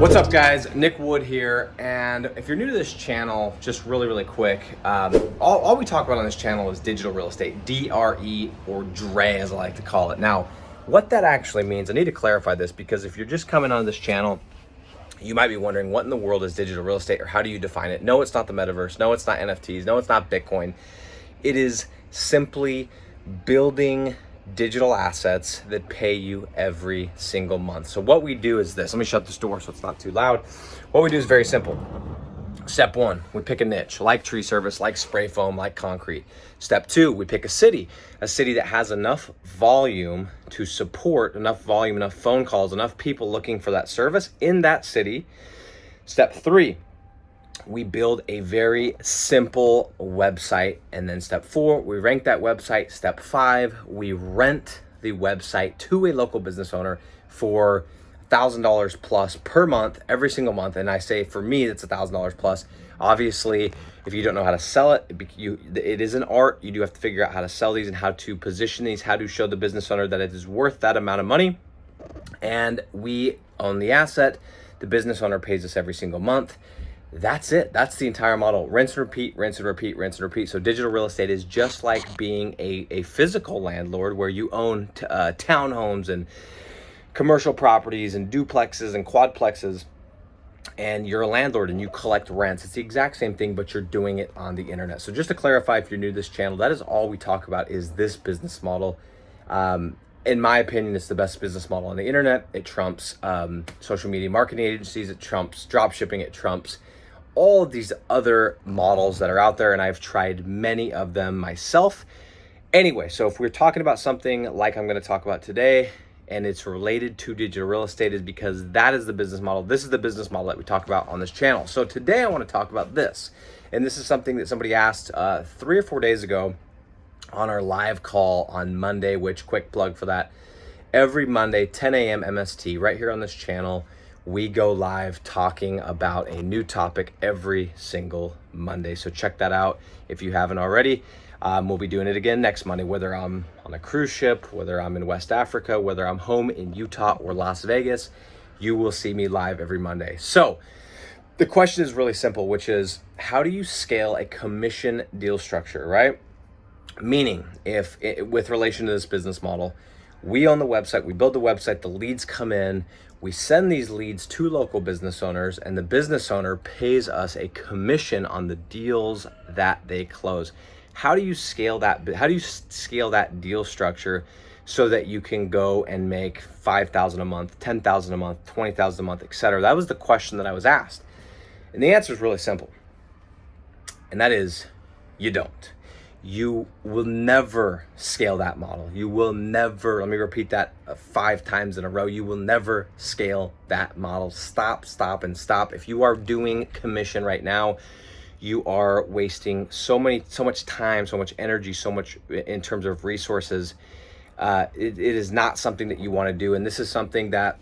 What's up, guys? Nick Wood here, and if you're new to this channel, just really quick, all we talk about on this channel is digital real estate, DRE, or DRE as I like to call it. Now, what that actually means, I need to clarify this because if you're just coming on this channel, you might be wondering what in the world is digital real estate or how do you define it? No, it's not the metaverse. No, it's not NFTs. No, it's not Bitcoin. It is simply building digital assets that pay you every single month. So what we do is this. Let me shut this door so it's not too loud. What we do is very simple. Step one, we pick a niche, like tree service, like spray foam, like concrete. Step two, we pick a city that has enough volume to support enough phone calls, enough people looking for that service in that city. Step three, we build a very simple website. And then step four, we rank that website. Step five, we rent the website to a local business owner for $1,000 plus per month, every single month. And I say for me, it's $1,000 plus. Obviously, if you don't know how to sell it, it is an art. You do have to figure out how to sell these and how to position these, how to show the business owner that it is worth that amount of money. And we own the asset. The business owner pays us every single month. That's it. That's the entire model. Rinse and repeat, rinse and repeat, rinse and repeat. So digital real estate is just like being a physical landlord where you own townhomes and commercial properties and duplexes and quadplexes, and you're a landlord and you collect rents. It's the exact same thing, but you're doing it on the internet. So just to clarify, if you're new to this channel, that is all we talk about is this business model. In my opinion, it's the best business model on the internet. It trumps social media marketing agencies. It trumps drop shipping. It trumps all of these other models that are out there, and I've tried many of them myself. Anyway, so if we're talking about something like I'm going to talk about today, and it's related to digital real estate, is because that is the business model. This is the business model that we talk about on this channel. So today I want to talk about this, and this is something that somebody asked 3 or 4 days ago on our live call on Monday, which, quick plug for that, every Monday, 10 a.m. MST, right here on this channel, we go live talking about a new topic every single Monday. So check that out if you haven't already. We'll be doing it again next Monday, whether I'm on a cruise ship, whether I'm in West Africa, whether I'm home in Utah or Las Vegas, you will see me live every Monday. So the question is really simple, which is how do you scale a commission deal structure, right? Meaning, with relation to this business model, we own the website, we build the website, the leads come in, we send these leads to local business owners, and the business owner pays us a commission on the deals that they close. How do you scale that? How do you scale that deal structure so that you can go and make $5,000 a month, $10,000 a month, $20,000 a month, etc.? That was the question that I was asked. And the answer is really simple. And that is, you don't. You will never scale that model. You will never, let me repeat that 5 times in a row. You will never scale that model. Stop, and stop. If you are doing commission right now, you are wasting so much time, so much energy, so much in terms of resources. It is not something that you want to do. And this is something that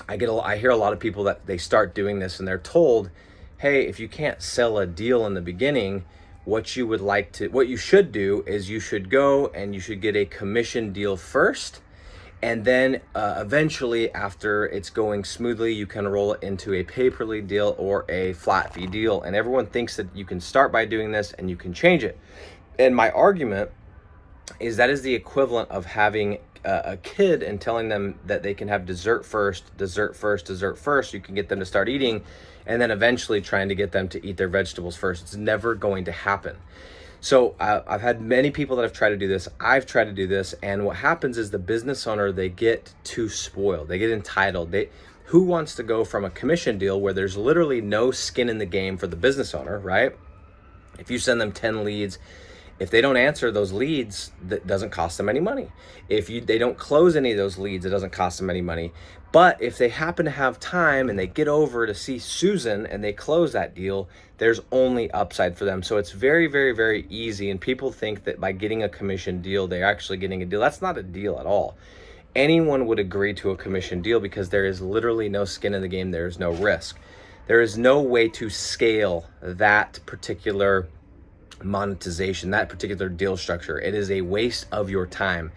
I hear a lot of people that they start doing this and they're told, hey, if you can't sell a deal in the beginning, what you should do is you should go and you should get a commission deal first. And then eventually, after it's going smoothly, you can roll it into a pay-per-lead deal or a flat fee deal. And everyone thinks that you can start by doing this and you can change it. And my argument is that is the equivalent of having a kid and telling them that they can have dessert first. You can get them to start eating, and then eventually trying to get them to eat their vegetables first. It's never going to happen. So I've had many people that have tried to do this. I've tried to do this. And what happens is the business owner, they get too spoiled. They get entitled. Who wants to go from a commission deal where there's literally no skin in the game for the business owner, right? If you send them 10 leads, if they don't answer those leads, that doesn't cost them any money. If they don't close any of those leads, it doesn't cost them any money. But if they happen to have time and they get over to see Susan and they close that deal, there's only upside for them. So it's very easy. And people think that by getting a commission deal, they're actually getting a deal. That's not a deal at all. Anyone would agree to a commission deal because there is literally no skin in the game. There is no risk. There is no way to scale that particular monetization, that particular deal structure. It is a waste of your time.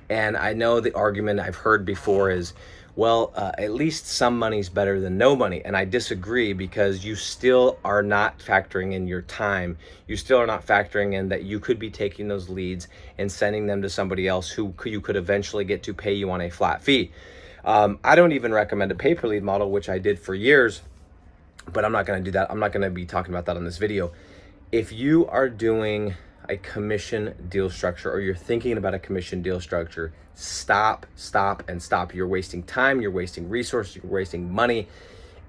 And I know the argument I've heard before is, Well, at least some money's better than no money. And I disagree, because you still are not factoring in your time. You still are not factoring in that you could be taking those leads and sending them to somebody else who you could eventually get to pay you on a flat fee. I don't even recommend a pay-per-lead model, which I did for years, but I'm not going to do that. I'm not going to be talking about that on this video. If you are doing a commission deal structure, or you're thinking about a commission deal structure, stop. You're wasting time, you're wasting resources, you're wasting money,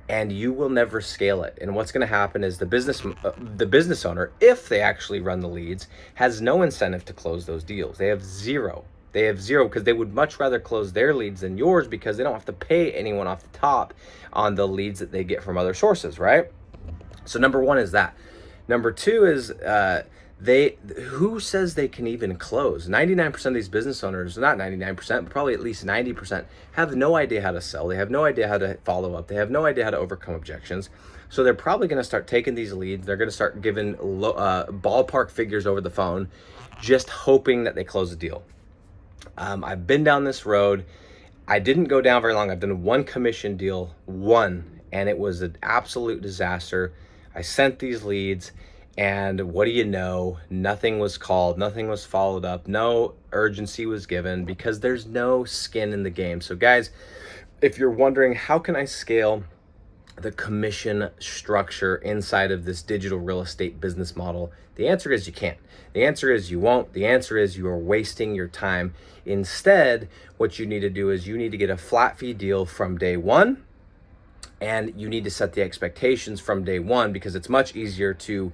and you will never scale it. And what's going to happen is the business owner, if they actually run the leads, has no incentive to close those deals. They have zero, because they would much rather close their leads than yours, because they don't have to pay anyone off the top on the leads that they get from other sources, right? So number one is that. Number two is who says they can even close? 99% of these business owners, not 99%, but probably at least 90%, have no idea how to sell. They have no idea how to follow up. They have no idea how to overcome objections. So they're probably going to start taking these leads. They're going to start giving ballpark figures over the phone, just hoping that they close a deal. I've been down this road. I didn't go down very long. I've done one commission deal, and it was an absolute disaster. I sent these leads, and what do you know? Nothing was called, nothing was followed up, no urgency was given, because there's no skin in the game. So guys, if you're wondering, how can I scale the commission structure inside of this digital real estate business model? The answer is you can't. The answer is you won't. The answer is you are wasting your time. Instead, what you need to do is you need to get a flat fee deal from day one, and you need to set the expectations from day one, because it's much easier to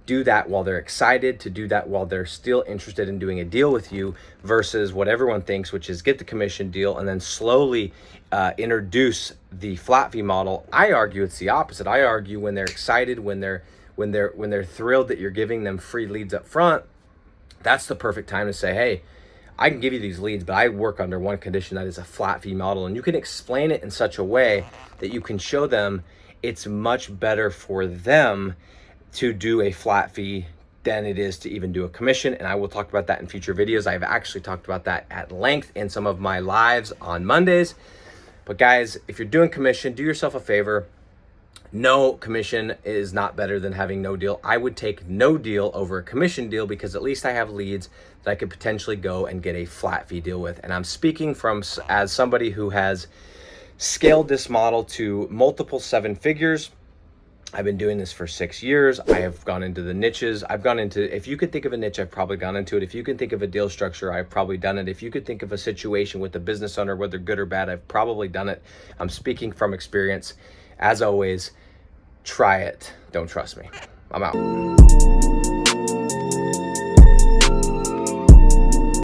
do that while they're excited, to do that while they're still interested in doing a deal with you, versus what everyone thinks, which is get the commission deal and then slowly introduce the flat fee model. I argue it's the opposite. I argue when they're excited, when they're thrilled that you're giving them free leads up front, that's the perfect time to say, hey, I can give you these leads, but I work under one condition, that is a flat fee model. And you can explain it in such a way that you can show them it's much better for them to do a flat fee than it is to even do a commission. And I will talk about that in future videos. I've actually talked about that at length in some of my lives on Mondays. But guys, if you're doing commission, do yourself a favor. No commission is not better than having no deal. I would take no deal over a commission deal, because at least I have leads that I could potentially go and get a flat fee deal with. And I'm speaking as somebody who has scaled this model to multiple 7 figures. I've been doing this for 6 years. I have gone into the niches. If you could think of a niche, I've probably gone into it. If you can think of a deal structure, I've probably done it. If you could think of a situation with a business owner, whether good or bad, I've probably done it. I'm speaking from experience. As always, try it. Don't trust me. I'm out.